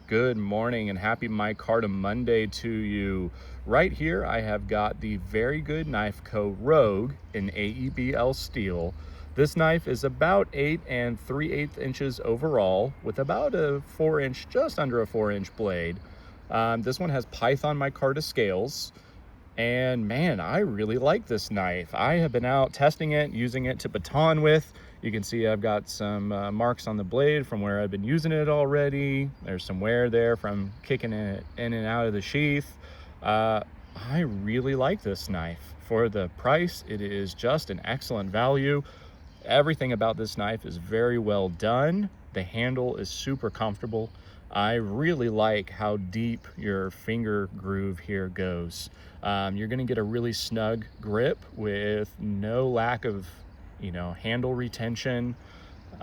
Good morning and happy Micarta Monday to you. Right here I have got the Very Good Knife Co. Rogue in AEBL steel. This knife is about 8 3/8 inches overall with about a 4-inch, just under a 4-inch blade. This one has Python micarta scales. And man, I really like this knife. I have been out testing it, using it to baton with. You can see I've got some marks on the blade from where I've been using it already. There's some wear there from kicking it in and out of the sheath. I really like this knife. For the price, it is just an excellent value. Everything about this knife is very well done. The handle is super comfortable. I really like how deep your finger groove here goes. You're gonna get a really snug grip with no lack of, handle retention.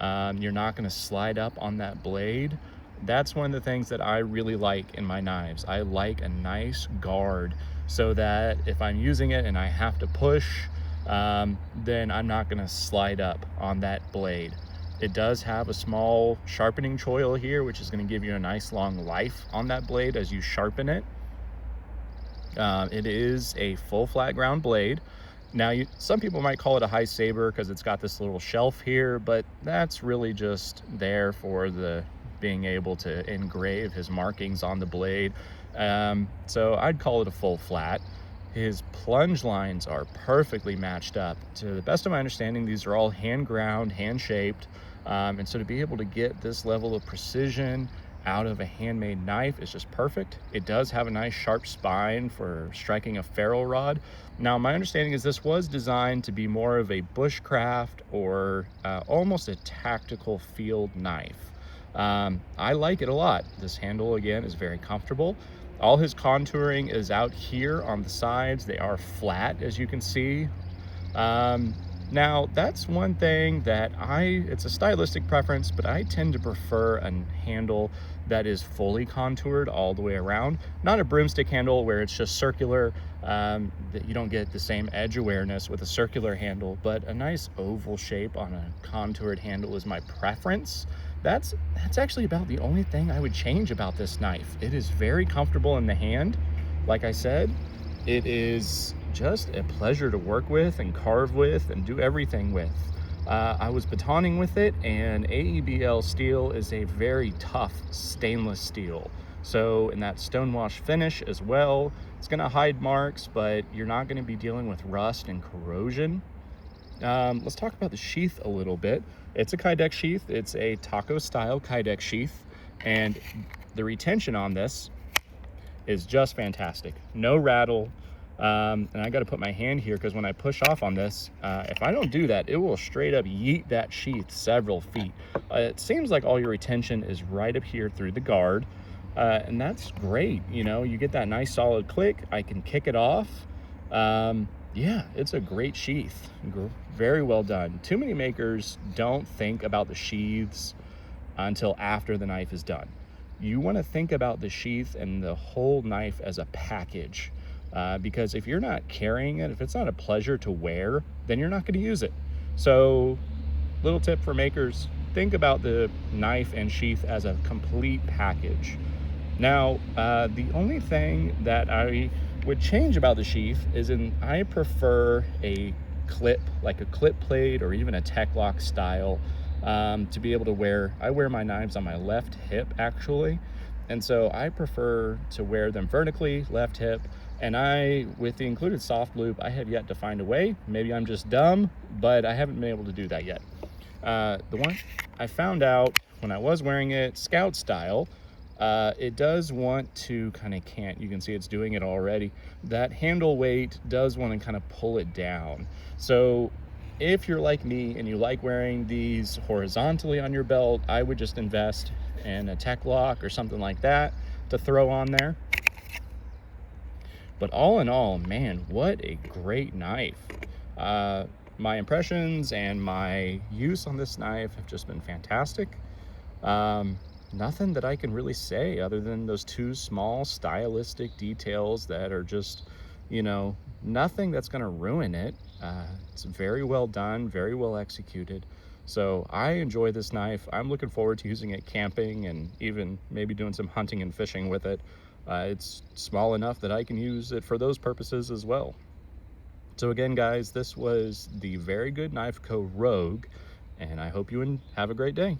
You're not gonna slide up on that blade. That's one of the things that I really like in my knives. I like a nice guard so that if I'm using it and I have to push, then I'm not gonna slide up on that blade. It does have a small sharpening choil here, which is going to give you a nice long life on that blade as you sharpen it. It is a full flat ground blade. Now, some people might call it a high saber because it's got this little shelf here, but that's really just there for the being able to engrave his markings on the blade. So I'd call it a full flat. His plunge lines are perfectly matched up. To the best of my understanding, these are all hand ground, hand shaped. And so to be able to get this level of precision out of a handmade knife is just perfect. It does have a nice sharp spine for striking a ferrule rod. Now, my understanding is this was designed to be more of a bushcraft or almost a tactical field knife. I like it a lot. This handle, again, is very comfortable. All his contouring is out here on the sides. They are flat, as you can see. Now, that's one thing that it's a stylistic preference, but I tend to prefer a handle that is fully contoured all the way around. Not a broomstick handle where it's just circular, that you don't get the same edge awareness with a circular handle, but a nice oval shape on a contoured handle is my preference. That's actually about the only thing I would change about this knife. It is very comfortable in the hand. Like I said, it is just a pleasure to work with and carve with and do everything with. I was batoning with it, and AEBL steel is a very tough stainless steel. So in that stonewash finish as well, it's gonna hide marks, but you're not gonna be dealing with rust and corrosion. Let's talk about the sheath a little bit. It's a Kydex sheath. It's a taco style Kydex sheath, and the retention on this is just fantastic. No rattle. And I got to put my hand here because when I push off on this, if I don't do that, it will straight up yeet that sheath several feet. It seems like all your retention is right up here through the guard, and that's great. You get that nice solid click. I can kick it off. Yeah, it's a great sheath. Very well done. Too many makers don't think about the sheaths until after the knife is done. You want to think about the sheath and the whole knife as a package. Because if you're not carrying it, if it's not a pleasure to wear, then you're not going to use it. So, little tip for makers, think about the knife and sheath as a complete package. Now, the only thing that I would change about the sheath is I prefer a clip, like a clip plate or even a tech lock style, to be able to wear. I wear my knives on my left hip, actually. And so I prefer to wear them vertically, left hip. And with the included soft loop, I have yet to find a way. Maybe I'm just dumb, but I haven't been able to do that yet. The one I found out when I was wearing it, scout style, it does want to kind of cant. You can see it's doing it already. That handle weight does want to kind of pull it down. So if you're like me and you like wearing these horizontally on your belt, I would just invest in a tech lock or something like that to throw on there. But all in all, man, what a great knife. My impressions and my use on this knife have just been fantastic. Nothing that I can really say other than those two small stylistic details that are just, nothing that's going to ruin it. It's very well done, very well executed. So I enjoy this knife. I'm looking forward to using it camping and even maybe doing some hunting and fishing with it. It's small enough that I can use it for those purposes as well. So again, guys, this was the Very Good Knife Co. Rogue, and I hope you have a great day.